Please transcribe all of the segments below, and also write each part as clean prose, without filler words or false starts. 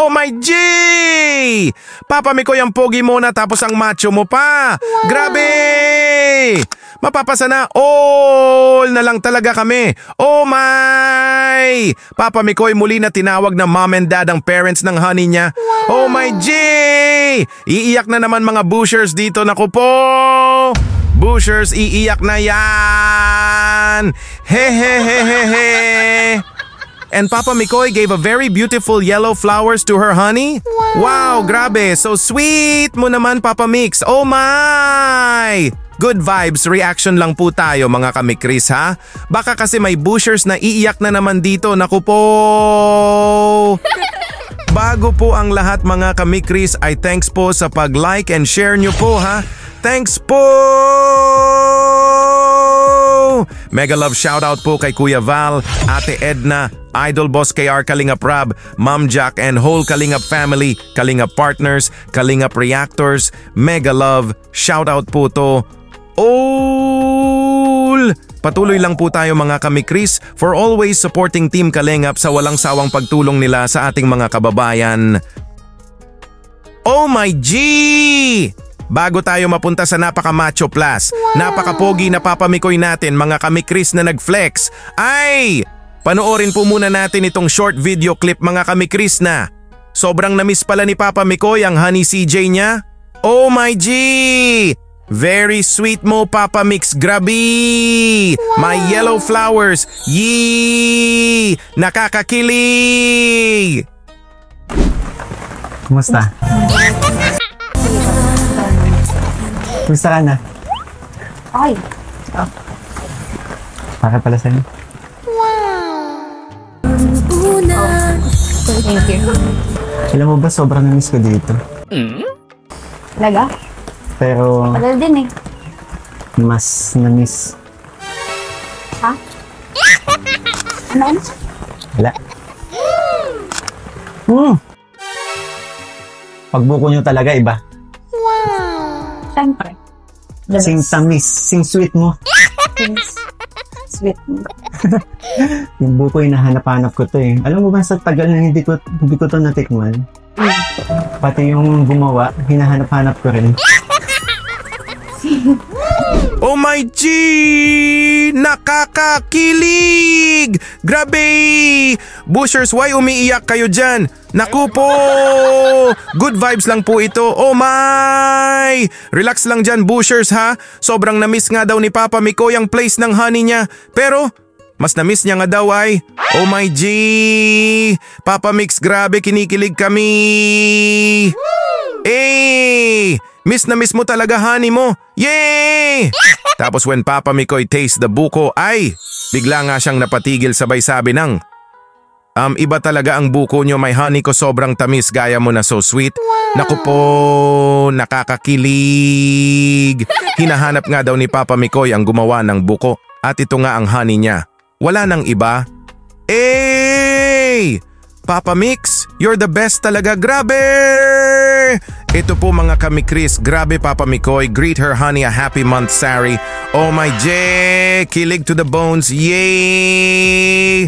Oh my G! Papa Mikoy ang pogi mo na tapos ang macho mo pa. Grabe! Mapapasa na all na lang talaga kami. Oh my! Papa Mikoy muli na tinawag na mom and dad ang parents ng honey niya. Oh my G! Iiyak na naman mga bushers dito. Naku po! Bushers, iiyak na yan! Hehehehehe! And Papa Mikoy gave a very beautiful yellow flowers to her honey. Wow, grabe. So sweet mo naman, Papa Mix. Oh my! Good vibes, reaction lang po tayo mga kamikris ha. Baka kasi may bushers na iiyak na naman dito. Naku po! Bago po ang lahat mga kamikris ay thanks po sa pag-like and share nyo po ha. Thanks po! Mega love shoutout po kay Kuya Val, Ate Edna, Idol Boss KR Kalingap Rab, Ma'am Jack and whole Kalingap family, Kalingap partners, Kalingap reactors. Mega love shoutout po to all! Patuloy lang po tayo mga kamikris for always supporting Team Kalingap sa walang sawang pagtulong nila sa ating mga kababayan. Oh my G! Bago tayo mapunta sa napaka-macho plus, napaka-pogi na Papa Mikoy natin mga kamikris na nag-flex, ay panoorin po muna natin itong short video clip mga kamikris na. Sobrang na-miss pala ni Papa Mikoy ang honey CJ niya. Oh my G! Very sweet mo Papa Mix, grabe! My yellow flowers, yee! Nakakakilig! Kumusta? Kumusta ka na? Ay. Para pala sa'yo. Thank you. Alam mo ba sobrang na-miss ko dito. Talaga? Pero Padal din eh. mas na-miss. Ha? Ano? Wala. Pagbuko nyo talaga iba. Siyempre. Sing tamis, sing sweet mo. Sweet. Yung buko yung nahanap-hanap ko to eh. Alam mo ba sa tagal na hindi ko to natikman? Pati yung gumawa, hinahanap-hanap ko rin. Oh my G! Nakakakilig! Grabe! Bushers, why umiiyak kayo dyan? Naku po! Good vibes lang po ito. Oh my! Relax lang dyan, Bushers ha. Sobrang na-miss nga daw ni Papa Mikoy ang place ng honey niya. Pero mas na-miss niya nga daw ay, oh my G! Papa Mix, grabe kinikilig kami! Eh! Miss na miss mo talaga honey mo. Yay! Tapos when Papa Mikoy taste the buko ay bigla nga siyang napatigil sabay sabi ng iba talaga ang buko nyo, may honey ko sobrang tamis gaya mo na so sweet. Naku po, nakakakilig. Hinahanap nga daw ni Papa Mikoy ang gumawa ng buko at ito nga ang honey niya. Wala nang iba. Eh! Papa Mix, you're the best talaga, grabe! Ito po mga kamikris, grabe Papa Mikoy, greet her honey a happy month Sari. Oh my J, kilig to the bones, yay!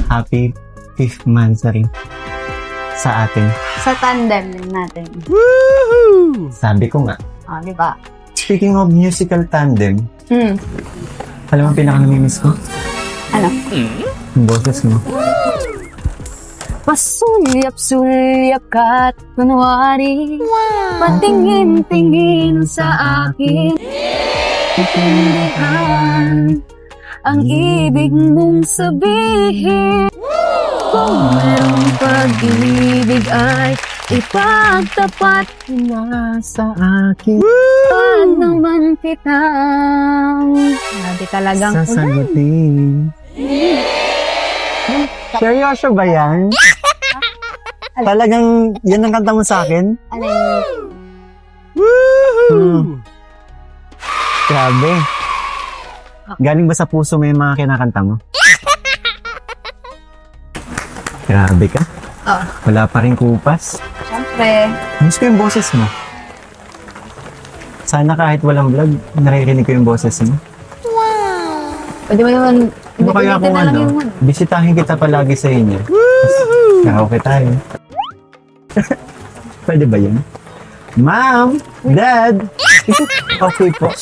Happy 5th month rin sa atin. Sa tandem natin. Woohoo! Sabi ko nga. Oh, di ba? Speaking of musical tandem, alam mo pinaka-namimiss ko? Ano? Yung boses mo. Pasulyap-sulyap ka't kunwari, patingin-tingin sa akin, itindihan ang ibig mong sabihin. Kung merong pag-ibig ay ipagtapat na sa akin. Pag naman kitang sabi talagang sasagutin. Seryoso ba yan? Talagang yan ang kanta mo sa akin? Ano yun? Woohoo! Grabe. Galing ba sa puso mo yung mga kinakanta mo? Grabe ka. Oh. Wala pa rin kupas. Siyempre. Miss ko yung boses mo. Sana kahit walang vlog, naririnig ko yung boses mo. Pwede mo naman, Ano kaya kung ano, bisitahin kita palagi sa inyo. Karaoke tayo. Pwede ba yun? Ma'am! Dad! Okay po.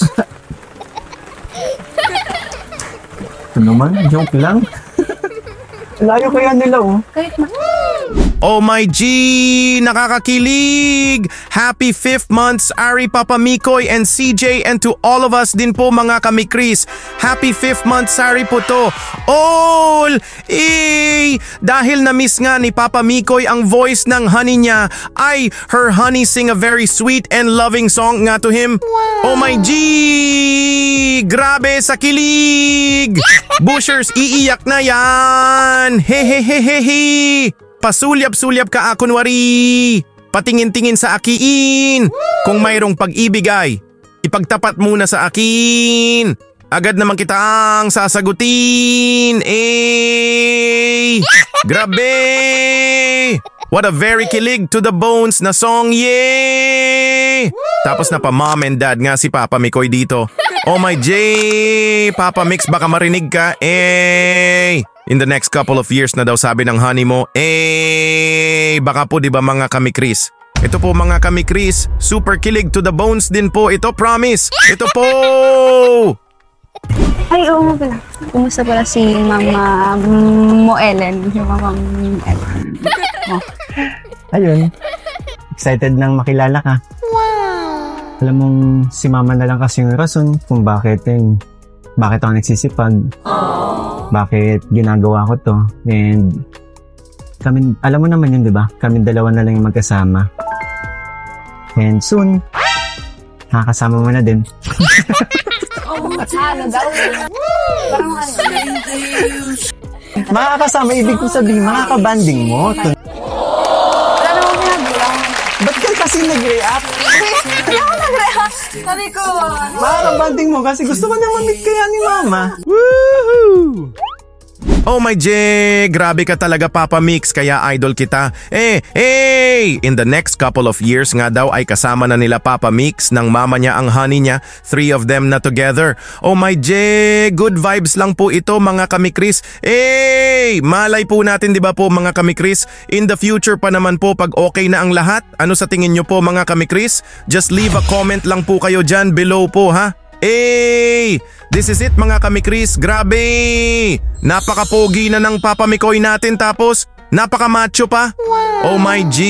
Ito naman, joke lang. Layo ko yan nila, oh. Kahit na. Oh my G! Nakakakilig! Happy 5th months, Ari, Papa Mikoy, and CJ, and to all of us din po mga kamikris. Happy 5th month, Ari po to. All! Dahil na-miss nga ni Papa Mikoy ang voice ng honey niya, ay her honey sing a very sweet and loving song nga to him. Oh my G! Grabe sa kilig! Bushers, iiyak na yan! Hehehehehe! Pasulyap-sulyap ka kunwari. Patingin-tingin sa akin. Kung mayroong pag-ibig ay ipagtapat muna sa akin. Agad naman kitang sasagutin. Grabe! What a very kilig to the bones na song, yay! Tapos na pa mom and dad nga si Papa Mikoy dito. Oh my J! Papa Mix, baka marinig ka. In the next couple of years na daw sabi ng honey mo, baka po di ba mga kamikris? Ito po mga kamikris, super kilig to the bones din po ito, promise. Ito po! Ay, oo nga pala. Kumusta pala si Mama Mo Ellen? Si Mama Mo Ellen. Oh. Ayun. Excited nang makilala ka. Alam mong si mama na lang kasi yung rason kung bakit ako nagsisipag. Bakit ginagawa ko to. And kami, alam mo naman yun, di ba? Kami dalawa na lang yung magkasama. And soon, nakakasama mo na din. Ano daw? Parang ano? Makakasama, ibig ko sabihin, makakabanding mo. Wala naman pinagbilang. Ba't ka kasi nag-react? Hindi ako nag-react. Sabi ko, Makakabanding mo kasi gusto ko na mamit kaya ni mama. Woohoo! Oh my J, grabe ka talaga Papa Mix, kaya idol kita. In the next couple of years nga daw ay kasama na nila Papa Mix ng mama niya ang honey niya, 3 of them na together. Oh my J, good vibes lang po ito mga kamikris. Malay po natin di ba po mga kamikris, in the future pa naman po pag okay na ang lahat. Ano sa tingin nyo po mga kamikris? Just leave a comment lang po kayo dyan below po ha. This is it mga kamikris, grabe! Napaka-pogi na ng Papa Mikoy natin tapos napaka-macho pa. Oh my G,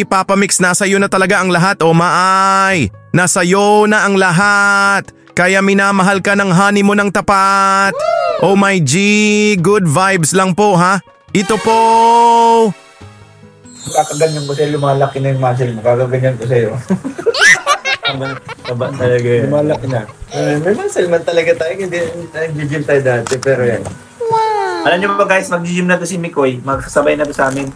Papa Mix, nasa iyo na talaga ang lahat, oh my! Nasa iyo na ang lahat, kaya minamahal ka ng honey mo ng tapat. Oh my G, good vibes lang po ha. Ito po! Kakaganyan ko sa'yo, lumalaki na yung muscle mo. Kakaganyan ko sa'yo. Taba talaga yan. Lumalaki na. May muscle man talaga tayo. Hindi nag-gym tayo dati, pero yan. Alam niyo ba guys, mag-gym na to si Mikoy. Magsasabay na to sa amin.